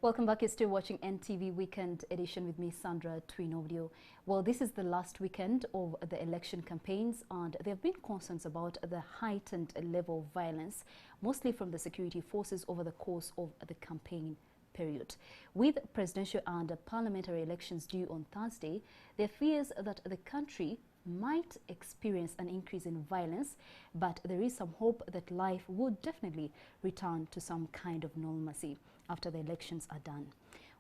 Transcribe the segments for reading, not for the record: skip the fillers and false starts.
Welcome back. You're still watching NTV Weekend Edition with me, Sandra Twinodio. Well, this is the last weekend of the election campaigns, and there have been concerns about the heightened level of violence, mostly from the security forces over the course of the campaign period. With presidential and parliamentary elections due on Thursday, there are fears that the country might experience an increase in violence, but there is some hope that life would definitely return to some kind of normalcy after the elections are done.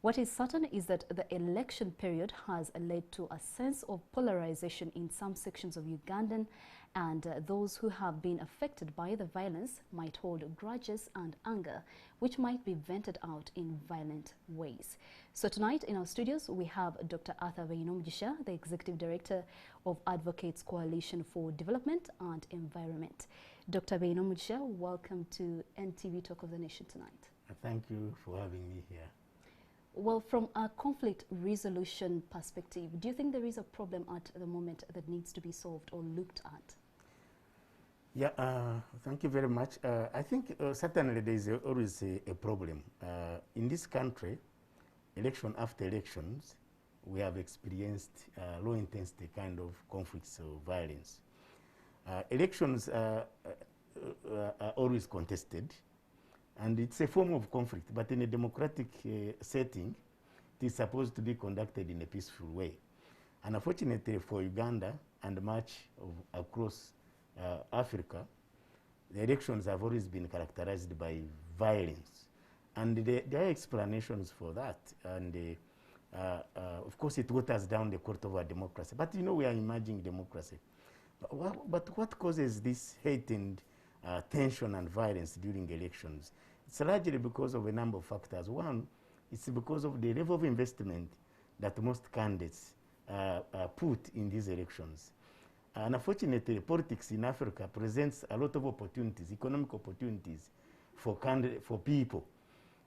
What is certain is that the election period has led to a sense of polarization in some sections of Ugandan, and those who have been affected by the violence might hold grudges and anger, which might be vented out in violent ways. So tonight in our studios, we have Dr Arthur Beinomugisha, the Executive Director of Advocates Coalition for Development and Environment. Dr Beinomugisha, welcome to NTV Talk of the Nation tonight. Thank you for having me here. Well, from a conflict resolution perspective, do you think there is a problem at the moment that needs to be solved or looked at? Yeah, thank you very much. I think certainly there is always a problem. In this country, election after elections, we have experienced low intensity kind of conflicts or violence. Elections are always contested, and it's a form of conflict, but in a democratic setting, it is supposed to be conducted in a peaceful way. And unfortunately for Uganda and much of across Africa, the elections have always been characterized by violence. And there are explanations for that. And of course, it waters down the court of our democracy. But you know, we are emerging democracy. But what causes this heightened tension and violence during elections? It's largely because of a number of factors. One, it's because of the level of investment that most candidates put in these elections. And unfortunately, politics in Africa presents a lot of opportunities, economic opportunities for people,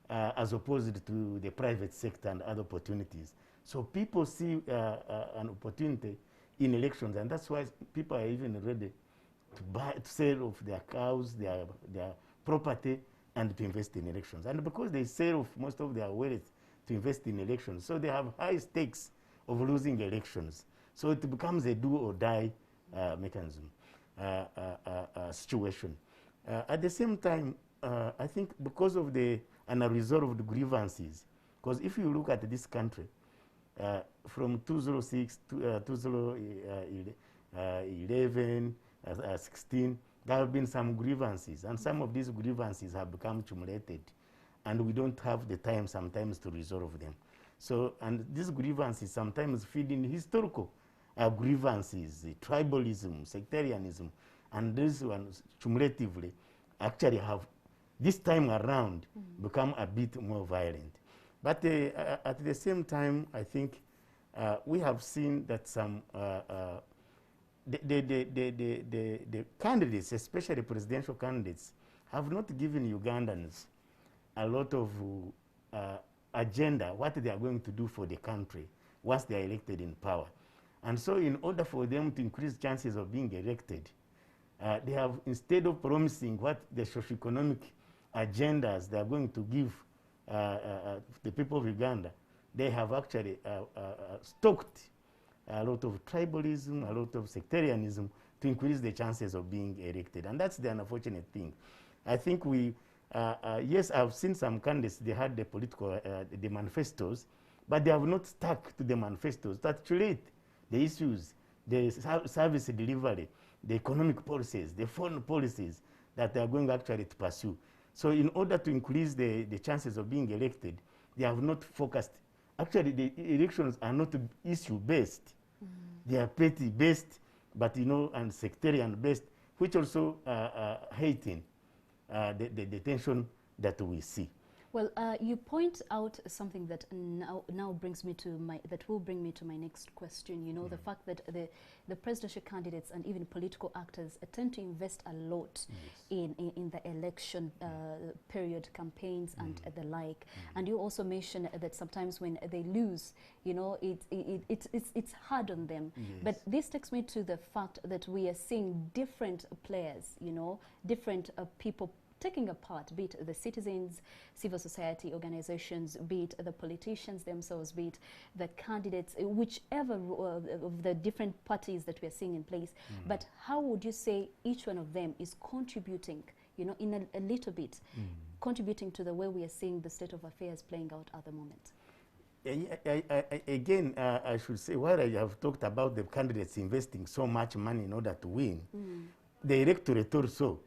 as opposed to the private sector and other opportunities. So people see an opportunity in elections, and that's why people are even ready to sell off their cows, their property, and to invest in elections. And because they sell off most of their wealth to invest in elections, so they have high stakes of losing elections. So it becomes a do or die mechanism, situation. At the same time, I think because of the unresolved grievances, because if you look at this country, from 2006 to 2011, 16, there have been some grievances, and some of these grievances have become accumulated, and we don't have the time sometimes to resolve them. So, and these grievances sometimes feed in historical grievances, tribalism, sectarianism, and these ones cumulatively actually have, this time around, become a bit more violent. But at the same time, I think we have seen that some the candidates, especially presidential candidates, have not given Ugandans a lot of agenda, what they are going to do for the country once they are elected in power. And so in order for them to increase chances of being elected, they have, instead of promising what the socioeconomic agendas they are going to give the people of Uganda, they have actually stoked a lot of tribalism, a lot of sectarianism to increase the chances of being elected. And that's the unfortunate thing. I think we, yes, I've seen some candidates, they had the political, the manifestos, but they have not stuck to the manifestos to articulate the issues, the service delivery, the economic policies, the foreign policies that they are going actually to pursue. So in order to increase the chances of being elected, they have not focused. Actually, the elections are not issue-based. They are party-based, but you know, and sectarian-based, which also heighten the tension that we see. Well, you point out something that now brings me to that will bring me to my next question. You know, the fact that the presidential candidates and even political actors tend to invest a lot in the election period campaigns and the like. And you also mentioned that sometimes when they lose, you know, it's hard on them. But this takes me to the fact that we are seeing different players, you know, different people taking a part, be it the citizens, civil society organizations, be it the politicians themselves, be it the candidates, whichever of the different parties that we are seeing in place. But how would you say each one of them is contributing, you know, in a little bit, contributing to the way we are seeing the state of affairs playing out at the moment? Again, I should say, while I have talked about the candidates investing so much money in order to win, the electorate also,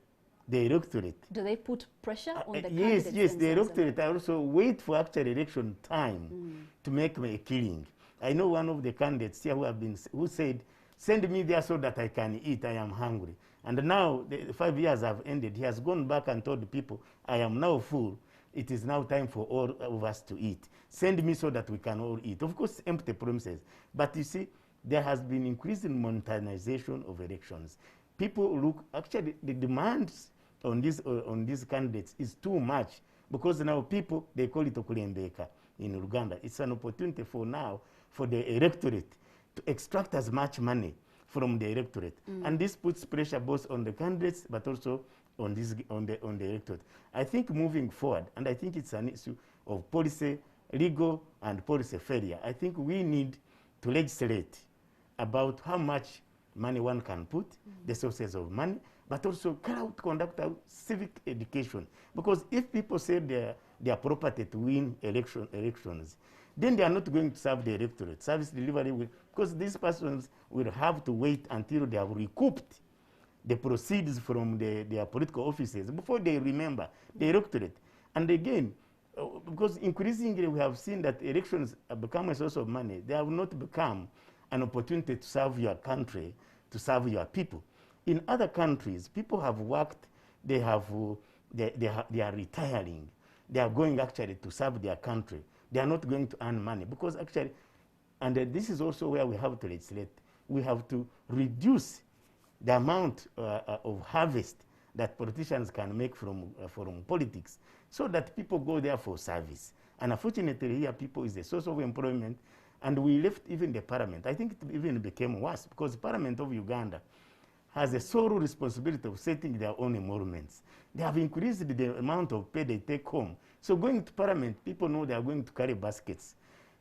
the electorate. Do they put pressure on the yes, candidates? Yes, the electorate also wait for actual election time to make a killing. I know one of the candidates here who said, send me there so that I can eat, I am hungry. And now the 5 years have ended. He has gone back and told the people, I am now full. It is now time for all of us to eat. Send me so that we can all eat. Of course, empty promises. But you see, there has been increasing monetization of elections. People look, actually, the demands on these candidates is too much, because now people, they call it okulembeka in Uganda. It's an opportunity for now for the electorate to extract as much money from the electorate. And this puts pressure both on the candidates, but also on the electorate. I think moving forward, and I think it's an issue of policy, legal and policy failure. I think we need to legislate about how much money one can put, the sources of money, but also conduct a civic education. Because if people say their property to win elections, then they are not going to serve the electorate. Service delivery will, because these persons will have to wait until they have recouped the proceeds from their political offices before they remember the electorate. And again, because increasingly we have seen that elections have become a source of money. They have not become an opportunity to serve your country, to serve your people. In other countries, people have worked, they are retiring. They are going actually to serve their country. They are not going to earn money, because actually, and this is also where we have to legislate. We have to reduce the amount of harvest that politicians can make from politics, so that people go there for service. And unfortunately, here people is a source of employment, and we left even the parliament. I think it even became worse, because the parliament of Uganda has a sole responsibility of setting their own emoluments. They have increased the amount of pay they take home. So going to parliament, people know they are going to carry baskets.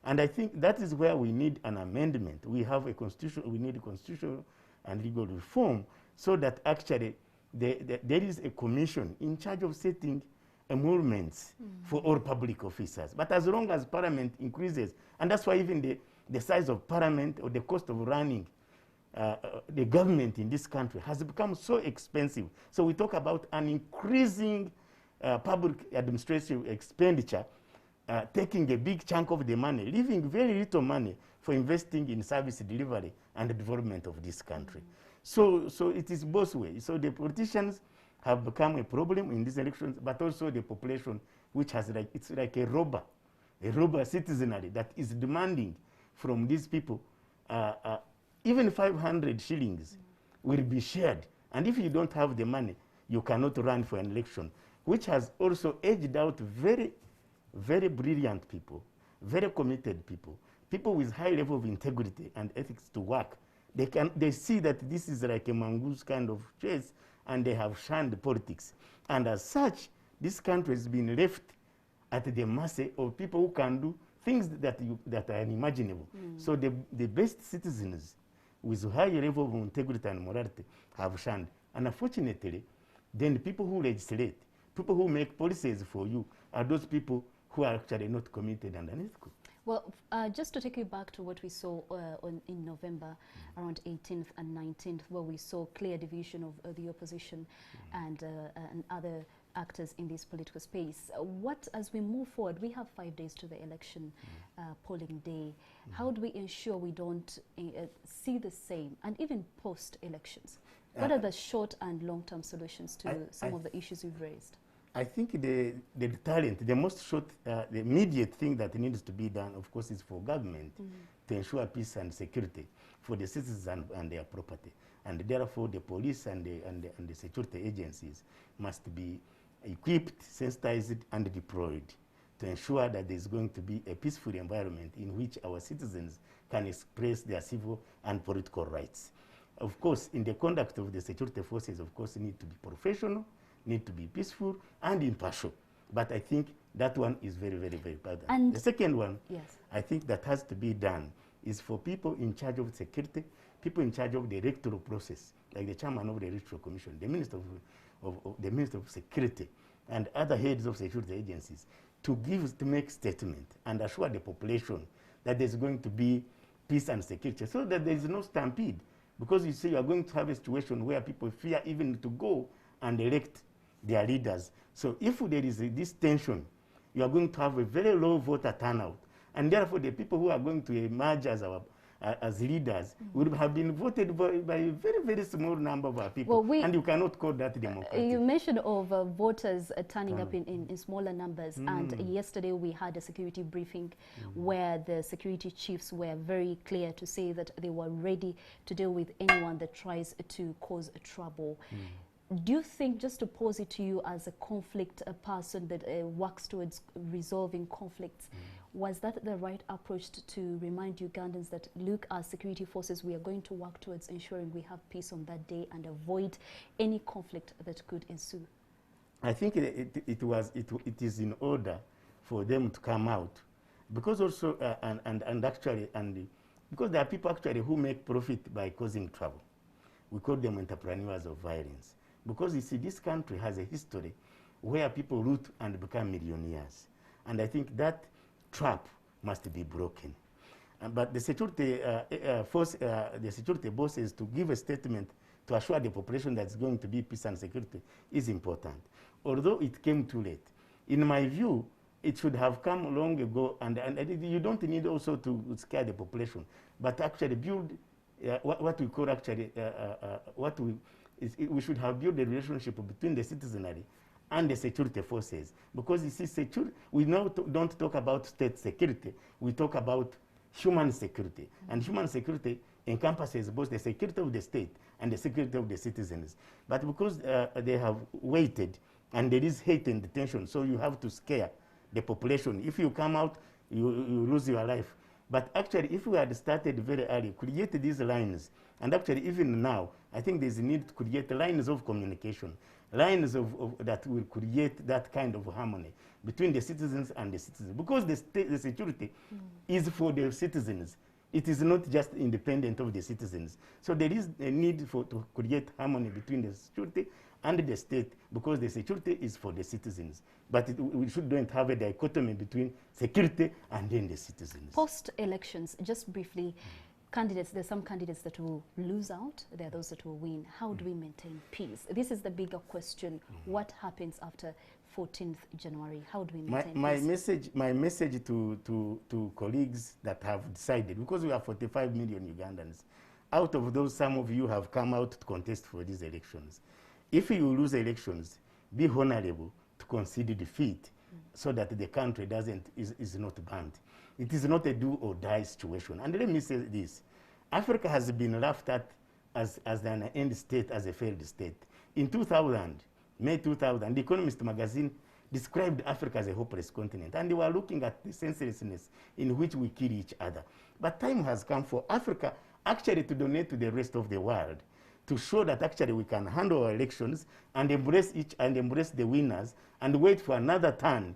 And I think that is where we need an amendment. We have a constitution, we need a constitutional and legal reform, so that actually there is a commission in charge of setting emoluments for all public officers. But as long as parliament increases, and that's why even the size of parliament or the cost of running the government in this country has become so expensive. So we talk about an increasing public administrative expenditure, taking a big chunk of the money, leaving very little money for investing in service delivery and the development of this country. So it is both ways. So the politicians have become a problem in these elections, but also the population, which has it's like a robber citizenry that is demanding from these people. Even 500 shillings will be shared. And if you don't have the money, you cannot run for an election, which has also edged out very, very brilliant people, very committed people, people with high level of integrity and ethics to work. They see that this is like a mongoose kind of chase, and they have shunned politics. And as such, this country has been left at the mercy of people who can do things that are unimaginable. So the best citizens with high level of integrity and morality have shunned. And unfortunately, then the people who legislate, people who make policies for you, are those people who are actually not committed and unethical. Well, just to take you back to what we saw in November, around 18th and 19th, where we saw clear division of the opposition and other actors in this political space. What, as we move forward, we have 5 days to the election polling day. How do we ensure we don't see the same, and even post-elections? What are the short and long-term solutions to some of the issues we've raised? I think the talent, the most short, the immediate thing that needs to be done, of course, is for government to ensure peace and security for the citizens and their property. And therefore, the police and the security agencies must be equipped, sensitized, and deployed to ensure that there is going to be a peaceful environment in which our citizens can express their civil and political rights. Of course, in the conduct of the security forces, of course, need to be professional. need to be peaceful and impartial. But I think that one is very, very, very bad. And the second one, yes, I think that has to be done is for people in charge of security, people in charge of the electoral process, like the chairman of the electoral commission, the minister the minister of security, and other heads of security agencies, to make statement and assure the population that there's going to be peace and security, so that there is no stampede. Because you see, you are going to have a situation where people fear even to go and elect their leaders. So if there is this tension, you are going to have a very low voter turnout. And therefore, the people who are going to emerge as leaders would have been voted by a very, very small number of people. Well, and you cannot call that democratic. You mentioned of voters turning up in smaller numbers. And yesterday we had a security briefing where the security chiefs were very clear to say that they were ready to deal with anyone that tries to cause trouble. Do you think, just to pose it to you as a conflict person that works towards resolving conflicts, was that the right approach to remind Ugandans that, look, as security forces, we are going to work towards ensuring we have peace on that day and avoid any conflict that could ensue? I think it is in order for them to come out, because also because there are people actually who make profit by causing trouble. We call them entrepreneurs of violence. Because you see, this country has a history where people root and become millionaires. And I think that trap must be broken. But the security the security bosses to give a statement to assure the population that it's going to be peace and security is important. Although it came too late. In my view, it should have come long ago, and you don't need also to scare the population, but actually build what we call actually, we should have built a relationship between the citizenry and the security forces. Because you see, we now don't talk about state security, we talk about human security. And human security encompasses both the security of the state and the security of the citizens. But because they have waited, and there is heightened tension, so you have to scare the population. If you come out, you lose your life. But actually, if we had started very early, create these lines, and actually even now, I think there's a need to create lines of communication, lines that will create that kind of harmony between the citizens and the citizens. Because the security is for the citizens. It is not just independent of the citizens. So there is a need to create harmony between the security and the state, because the security is for the citizens. But we shouldn't have a dichotomy between security and then the citizens. Post-elections, just briefly, candidates, there's some candidates that will lose out, there are those that will win. How do we maintain peace? This is the bigger question. What happens after 14th January? How do we maintain peace? My message to colleagues that have decided, because we are 45 million Ugandans, out of those, some of you have come out to contest for these elections. If you lose elections, be honorable to concede defeat, so that the country is not burnt. It is not a do or die situation. And let me say this. Africa has been laughed at as an end state, as a failed state. In 2000, May 2000, The Economist magazine described Africa as a hopeless continent. And they were looking at the senselessness in which we kill each other. But time has come for Africa actually to donate to the rest of the world, to show that actually we can handle our elections and embrace the winners and wait for another turn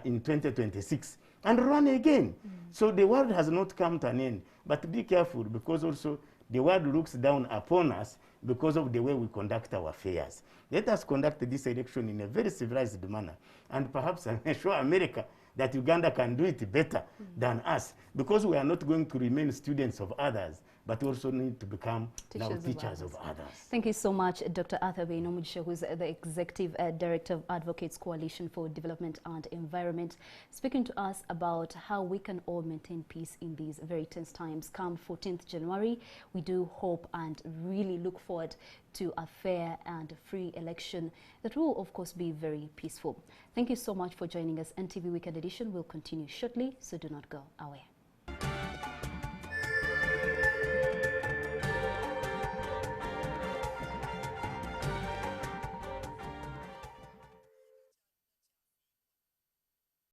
in 2026 and run again. So the world has not come to an end. But be careful, because also the world looks down upon us because of the way we conduct our affairs. Let us conduct this election in a very civilized manner. And perhaps I'm sure America that Uganda can do it better than us, because we are not going to remain students of others, but also need to become teachers of others. Thank you so much, Dr. Arthur Beinomugisha, who is the Executive Director of Advocates Coalition for Development and Environment, speaking to us about how we can all maintain peace in these very tense times. Come 14th January, we do hope and really look forward to a fair and free election that will, of course, be very peaceful. Thank you so much for joining us. NTV Weekend Edition will continue shortly, so do not go away.